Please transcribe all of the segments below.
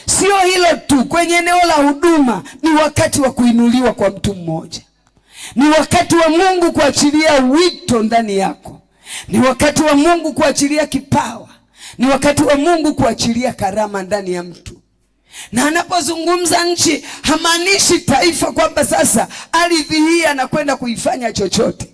Sio hilo tu, kwenye eneo la huduma ni wakati wa kuinuliwa kwa mtu mmoja. Ni wakati wa Mungu kuachilia wito ndani yako. Ni wakati wa Mungu kuachilia kipawa. Ni wakati wa Mungu kuachilia karama ndani ya mtu. Na anapozungumza nchi, hamaanishi taifa kwamba sasa ardhi hii anakwenda kuifanya chochote.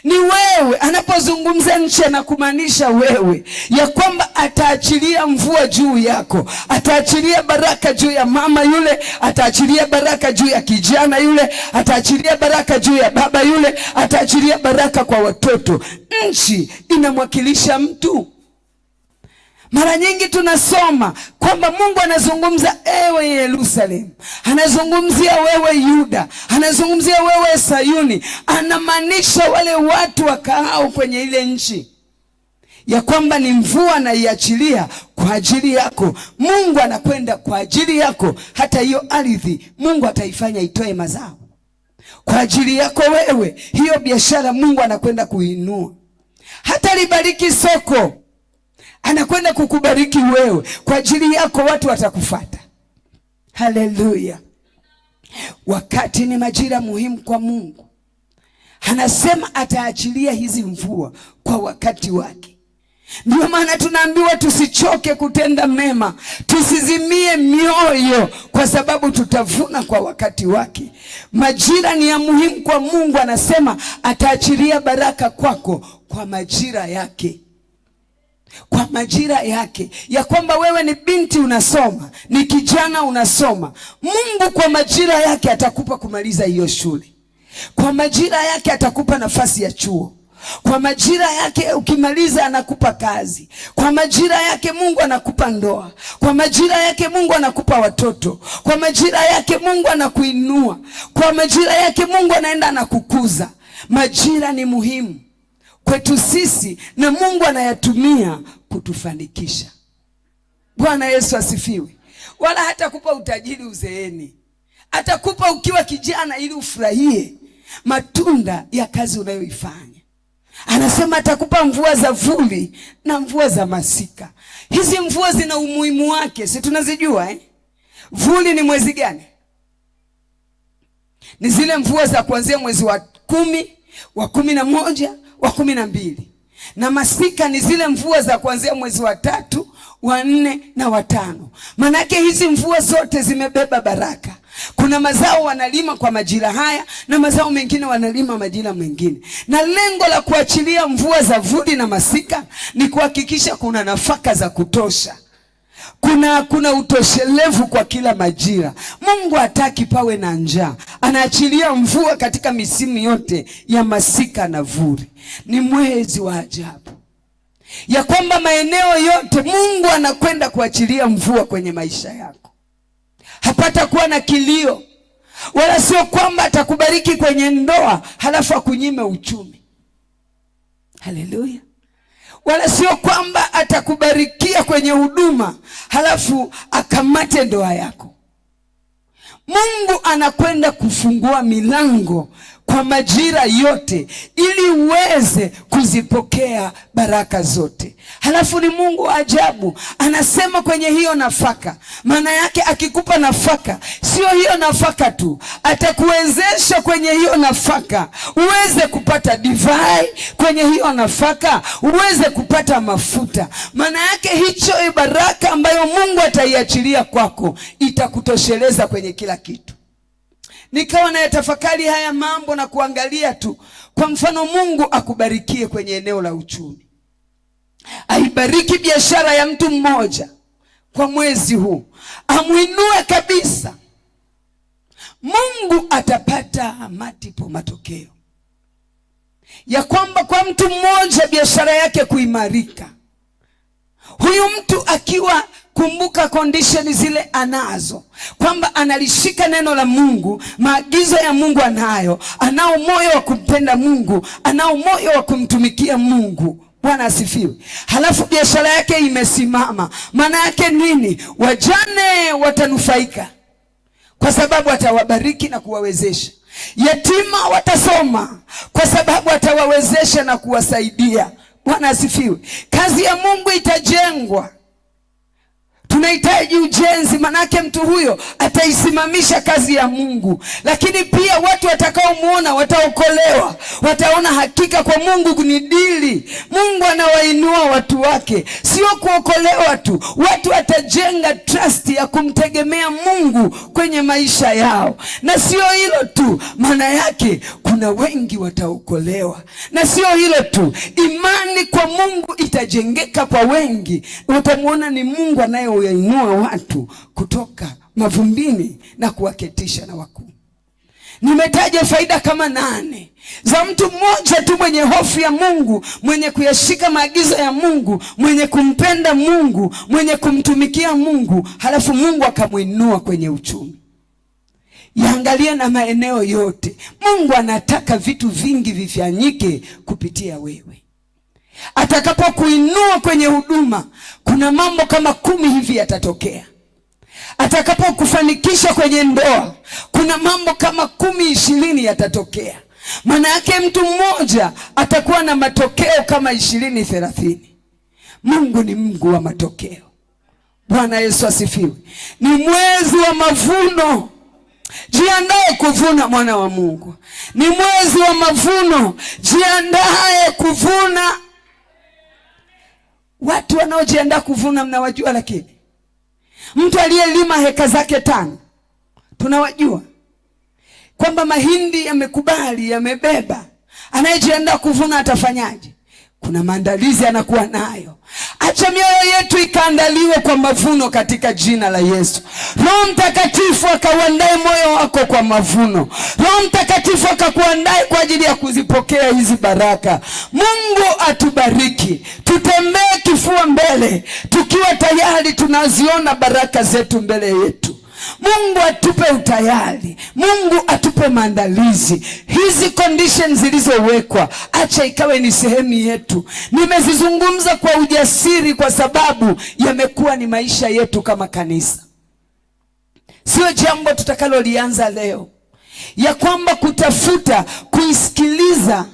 Ni wewe. Anapozungumza nchi, anakumaanisha wewe, ya kwamba ataachilia mvua juu yako, ataachilia baraka juu ya mama yule, ataachilia baraka juu ya kijana yule, ataachilia baraka juu ya baba yule, ataachilia baraka kwa watoto. Nchi inamwakilisha mtu. Mara nyingi tunasoma kwamba Mungu anazungumza ewe Yerusalemu, anazungumzia wewe Yuda, anazungumzia wewe Sayuni. Anamaanisha wale watu wakaao kwenye ile nchi, ya kwamba ni mvua anaiachilia kwa ajili yako. Mungu anakwenda kwa ajili yako. Hata hiyo ardhi Mungu ataifanya itoe mazao kwa ajili yako wewe. Hiyo biashara Mungu anakwenda kuinua. Hata libariki soko, anakwenda kukubariki wewe. Kwa ajili yako watu watakufuata. Haleluya. Wakati ni majira muhimu kwa Mungu. Anasema ataachilia hizi mvua kwa wakati wake. Ndio maana tunaambiwa tusichoke kutenda mema, tusizimie mioyo, kwa sababu tutavuna kwa wakati wake. Majira ni ya muhimu kwa Mungu. Anasema ataachilia baraka kwako kwa majira yake. Kwa majira yake. Ya kwamba wewe ni binti unasoma, ni kijana unasoma, Mungu kwa majira yake atakupa kumaliza hiyo shule. Kwa majira yake atakupa nafasi ya chuo. Kwa majira yake ukimaliza anakupa kazi. Kwa majira yake Mungu anakupa ndoa. Kwa majira yake Mungu anakupa watoto. Kwa majira yake Mungu anakuinua. Kwa majira yake Mungu anaenda anakukuza. Majira ni muhimu kwetu sisi, na Mungu anayatumia kutufanikisha. Bwana Yesu asifiwe. Wala hatakupa utajiri uzeeni. Atakupa ukiwa kijana ili ufurahie matunda ya kazi unayoifanya. Anasema atakupa mvua za vuli na mvua za masika. Hizi mvua zina umuhimu wake, si tunazijua Vuli ni mwezi gani? Ni zile mvua za kuanzia mwezi wa 10, wa 11, wa 12. Na masika ni zile mvua za kuanzia mwezi wa 3, wa 4 na wa 5. Manake hizi mvua zote zimebeba baraka. Kuna mazao wanalima kwa majira haya na mazao mengine wanalima majira mengine. Na lengo la kuachilia mvua za vuli na masika ni kuhakikisha kuna nafaka za kutosha. Kuna utoshelevu kwa kila majira. Mungu hataki pawe na njaa. Anaachilia mvua katika misimu yote ya masika na vuli. Ni mwezi wa ajabu, ya kwamba maeneo yote Mungu anakwenda kuachilia mvua kwenye maisha yako. Hapata kuwa na kilio. Wala sio kwamba atakubariki kwenye ndoa halafu akunyime uchumi. Haleluya. Wala sio kwamba atakubarikia kwenye huduma halafu akamate ndoa yako. Mungu anakwenda kufungua milango kwa majira yote ili uweze kuzipokea baraka zote. Halafu ni Mungu wa ajabu. Anasema kwenye hiyo nafaka, maana yake akikupa nafaka, sio hiyo nafaka tu, atakuwezesha kwenye hiyo nafaka uweze kupata divai, kwenye hiyo nafaka uweze kupata mafuta. Maana yake hicho baraka ambayo Mungu ataiachilia kwako itakutosheleza kwenye kila kitu. Nikawa na yatafakari haya mambo na kuangalia tu. Kwa mfano, Mungu akubarikie kwenye eneo la uchumi. Aibariki biashara ya mtu mmoja kwa mwezi huu. Amuinue kabisa. Mungu atapata matokeo. Ya kwamba kwa mtu mmoja biashara yake kuimarika. Huyu mtu akiwa, kumbuka condition zile anazo, kwamba analishika neno la Mungu, maagizo ya Mungu anayo, anao moyo wa kumpenda Mungu, anao moyo wa kumtumikia Mungu. Bwana asifiwe. Halafu biashara yake imesimama. Maana yake nini? Wajane watanufaika kwa sababu atawabariki na kuwawezesha. Yatima watasoma kwa sababu atawawezesha na kuwasaidia. Bwana asifiwe. Kazi ya Mungu itajengwa. tunahitaji ujenzi, manake mtu huyo ataisimamisha kazi ya Mungu. Lakini pia watu watakaomuona wataokolewa, wataona hakika kwa Mungu ni dili. Mungu anawainua watu wake, sio kuokolewa tu. Watu watajenga trust ya kumtegemea Mungu kwenye maisha yao. Na sio hilo tu, maana yake kuna wengi wataokolewa. Na sio hilo tu, imani kwa Mungu itajengeka kwa wengi. Utamuona ni Mungu anayewainua watu kutoka mavumbini na kuwaketisha na wakuu. Nimetaja faida kama 8 za mtu mmoja tu mwenye hofu ya Mungu, mwenye kuyashika maagizo ya Mungu, mwenye kumpenda Mungu, mwenye kumtumikia Mungu, halafu Mungu akamuinua kwenye uchumi. Yaangalia na maeneo yote. Mungu anataka vitu vingi vifanyike kupitia wewe. Atakapokuinua kwenye huduma, kuna mambo kama 10 hivi yatatokea. Atakapokufanikisha kwenye ndoa, kuna mambo kama 10, 20 yatatokea. Maana yake mtu mmoja atakuwa na matokeo kama 20, 30. Mungu ni Mungu wa matokeo. Bwana Yesu asifiwe. Ni mwezi wa mavuno. Jiandae kuvuna, mwana wa Mungu. Ni mwezi wa mavuno. Jiandae kuvuna. Watu wanaojiandaa kuvuna mnawajua, lakini mtu aliyelima heka zake 5 tunawajua kwamba mahindi yamekubali, yamebeba. Anayejiandaa kuvuna atafanyaje? Kuna maandalizi anakuwa nayo. Acha mioyo yetu ikaandaliwe kwa mavuno katika jina la Yesu. Roho Mtakatifu akauandae moyo wako kwa mavuno. Roho Mtakatifu akakuandae kwa ajili ya kuzipokea hizi baraka. Mungu atubariki. Tutembee kifua mbele, tukiwa tayari tunaziona baraka zetu mbele yetu. Mungu atupe utayari. Mungu atupe maandalizi. Hizi conditions zilizowekwa, acha ikawe ni sehemu yetu. Nimezizungumza kwa ujasiri kwa sababu yamekuwa ni maisha yetu kama kanisa. Sio jambo tutakalolianza leo, ya kwamba kutafuta kuisikiliza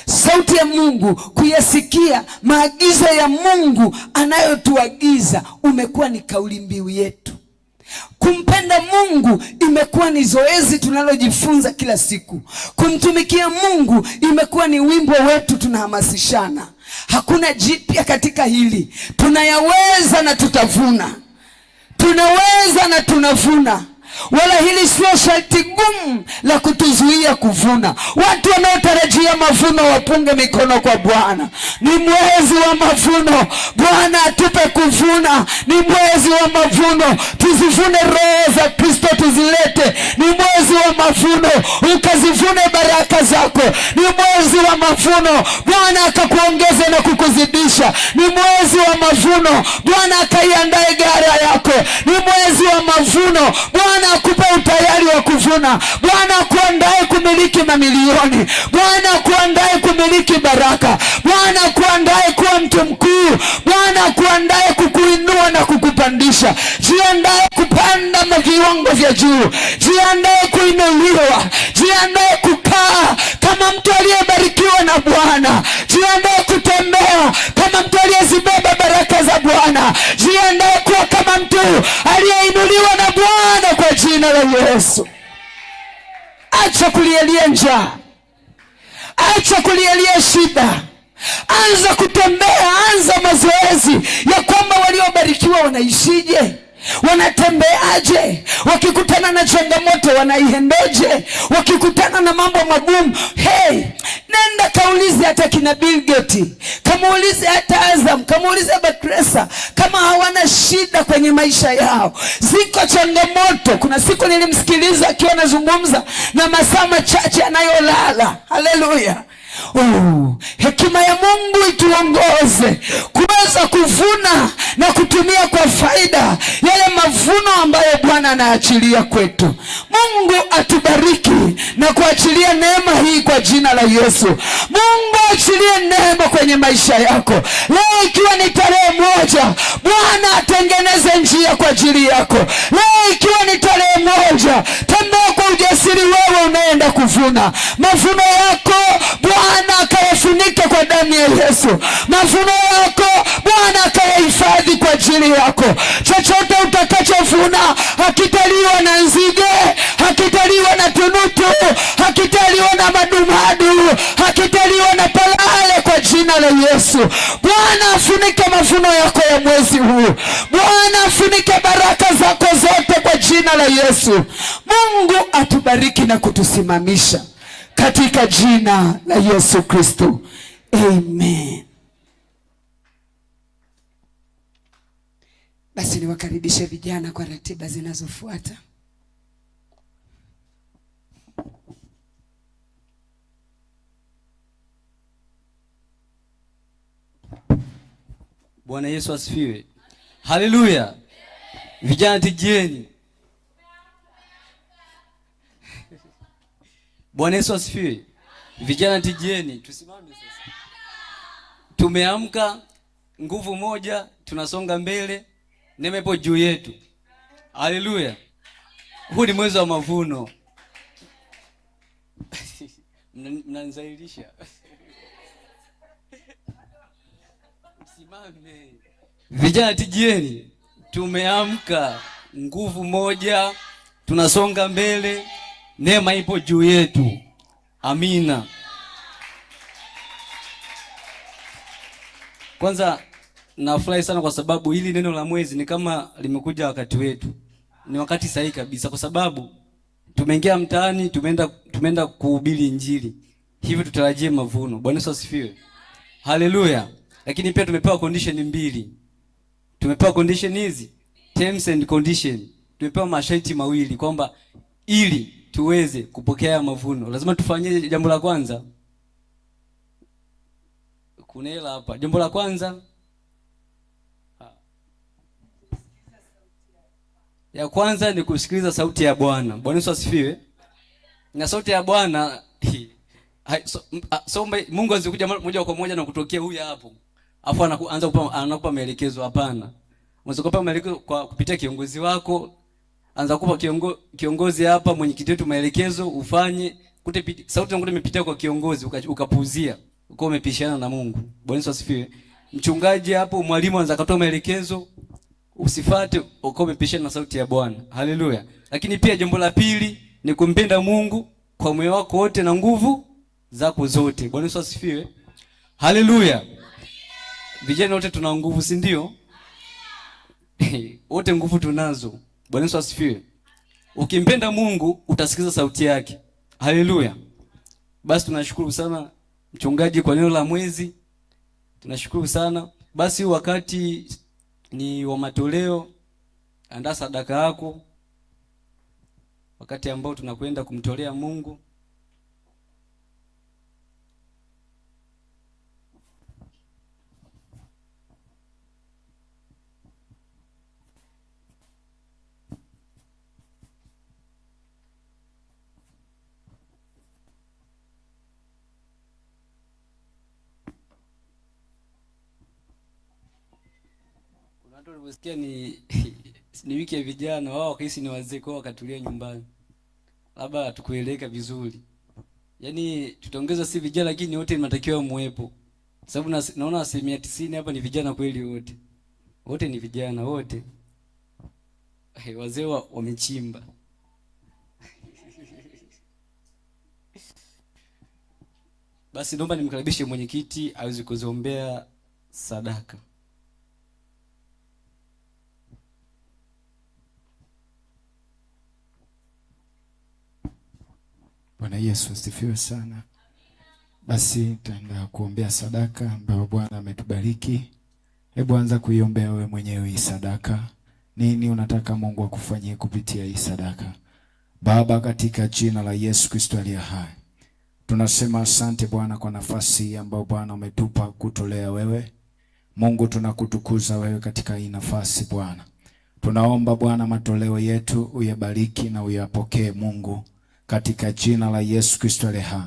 sauti ya Mungu, kuyasikia maagizo ya Mungu anayotuagiza, umekuwa ni kauli mbiu yetu. Kumpenda Mungu imekuwa ni zoezi tunalojifunza kila siku. Kumtumikia Mungu imekuwa ni wimbo wetu, tunahamasishana. Hakuna jipya katika hili. Tunayaweza na tutavuna. Tunaweza na tunavuna. Wala hili sio sharti gumu la kutuzuia kuvuna. Watu wanaotarajia mavuno wapunge mikono kwa Bwana. Ni mwezi wa mavuno. Bwana atupe kuvuna. Ni mwezi wa mavuno. Tuzivune roho za Kristo, tuzilete. Ni mwezi wa mavuno. Ukazivune baraka zako. Ni mwezi wa mavuno. Bwana akakuongeze na kukuzidisha. Ni mwezi wa mavuno. Bwana akaiandae gara yako. Ni mwezi wa mavuno. Bwana akupe utayari wa kuvuna. Bwana akuandae kumiliki mamilioni. Bwana akuandae kumiliki baraka. Bwana akuandae kuwa mtu mkuu. Bwana akuandae kukuinua na kukupandisha. Jiandae kupanda viwango vya juu. Jiandae kuinuliwa. Jiandae kukaa kama mtu aliyebarikiwa na Bwana. Jiandae kutembea kama mtu aliyezibeba baraka za Bwana. Jiandae kuwa kama mtu aliyeinuliwa na Bwana kwa jina la Yesu. Acha kulielia njaa. Acha kulielia shida. Anza kutembea, anza mazoezi ya kwamba waliobarikiwa wanaishije, wanatembeaje, wakikutana na changamoto wanaihendeje, wakikutana na mambo magumu. Hey, nenda kaulize hata kina Bill Gates, kamuulize hata Azam, kamuulize Bakresa, kama hawana shida kwenye maisha yao. Ziko changamoto. Kuna siku nilimsikiliza akiwa anazungumza na masaa machache anayolala. Haleluya. Hekima ya Mungu ituongoze kuweza kuvuna na kutumia kwa faida yale mavuno ambayo Bwana anaachilia kwetu. Mungu atubariki na kuachilia neema hii kwa jina la Yesu. Mungu achilie neema kwenye maisha yako. Leo ikiwa ni tarehe 1, Bwana atengeneze njia kwa ajili yako. Leo ikiwa ni tarehe 1, tembea kwa ujasiri wewe unaenda kuvuna. Mavuno yako Bwana akayafunike kwa damu ya Yesu. Mavuno yako Bwana akayahifadhi kwa kwa ajili yako. Chochote utakachovuna hakitaliwa na nzige, hakitaliwa na tunutu, hakitaliwa na madumadu, hakitaliwa na palale kwa jina la Yesu. Bwana afunike mavuno yako ya mwezi huu. Bwana afunike baraka zako zote kwa jina la Yesu. Mungu atubariki na kutusimamisha katika jina la Yesu Kristo. Amen. Basi niwakaribishe vijana kwa ratiba zinazofuata. Bwana Yesu asifiwe. Haleluya. Vijana tijieni. Bwana Yesu asifiwe. Vijana tijieni. Tusimame sasa. Tumeamka, nguvu moja, tunasonga mbele, neema ipo juu yetu. Haleluya. Huu ni mwezi wa mavuno. Mnanizailisha. Msimame. Vijana tijieni. Tumeamka, nguvu moja, tunasonga mbele, neema ipo juu yetu. Amina. Kwanza nafurahi sana kwa sababu hili neno la mwezi ni kama limekuja wakati wetu. Ni wakati sahihi kabisa kwa sababu tumeingia mtaani, tumeenda kuhubiri Injili. Hivyo tutarajie mavuno. Bwana Yesu asifiwe. Haleluya. Lakini pia tumepewa condition mbili. Tumepewa condition hizi, terms and condition. Tumepewa masharti mawili kwamba ili tuweze kupokea mavuno lazima tufanye jambo la kwanza. Kuna hela hapa. Jambo la kwanza ya kwanza ni kusikiliza sauti ya Bwana. Bwana Yesu asifiwe. Na sauti ya Bwana Mungu azikuja moja kwa moja na kutokea huyu hapo. Afu anakupa maelekezo. Hapana. Unaweza kupa maelekezo kwa kupitia kiongozi wako. Anza kupa kiongozi hapa, mwenyekiti wetu maelekezo ufanye. Sauti yangu imepitia kwa kiongozi ukapuuzia. Uko umepishana na Mungu. Bwana Yesu asifiwe. Mchungaji hapo, mwalimu anaweza kutoa maelekezo usifuate, uko umepishana na sauti ya Bwana. Haleluya. Lakini pia jambo la pili ni kumpenda Mungu kwa moyo wako wote na nguvu zako zote. Bwana Yesu asifiwe. Haleluya. Vijana wote tuna nguvu, si ndio? Wote nguvu tunazo. Bwana Yesu asifiwe. Ukimpenda Mungu utasikiza sauti yake. Haleluya. Basi tunashukuru sana mchungaji kwa neno la mwezi. Tunashukuru sana. Basi wakati ni wa matoleo, andaa sadaka yako. Wakati ambao tunakwenda kumtolea Mungu. Watu waliposikia ni wiki ya vijana, wao wakahisi ni wazee, kwa wakatulia nyumbani. Labda hatukueleka vizuri. Yaani tutaongeza si vijana lakini wote tunatakiwa muwepo. Sababu naona 90% hapa ni vijana kweli wote. Wote ni vijana wote. Wazee wamechimba. Basi naomba nimkaribishe mwenyekiti aweze kuziombea sadaka. Bwana Yesu asifiwe sana. Basi tutaenda kuombea sadaka ambayo Bwana ametubariki. Hebu anza kuiombea wewe mwenyewe hii sadaka. Nini unataka Mungu akufanyie kupitia hii sadaka? Baba, katika jina la Yesu Kristo aliye hai, tunasema asante Bwana kwa nafasi ambayo Bwana umetupa kutolea wewe. Mungu, tunakutukuza wewe katika hii nafasi Bwana. Tunaomba Bwana matoleo yetu uyabariki na uyapokee Mungu, katika jina la Yesu Kristo aliye hai.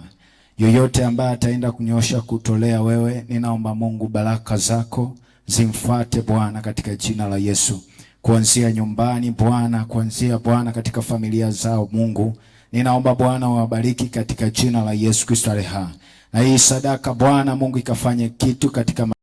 Yoyote ambaye ataenda kunyosha kutolea wewe, ninaomba Mungu baraka zako zimfuate Bwana katika jina la Yesu. Kuanzia nyumbani Bwana, kuanzia Bwana katika familia zao Mungu, ninaomba Bwana wabariki katika jina la Yesu Kristo aliye hai. Na hii sadaka Bwana Mungu ikafanye kitu katika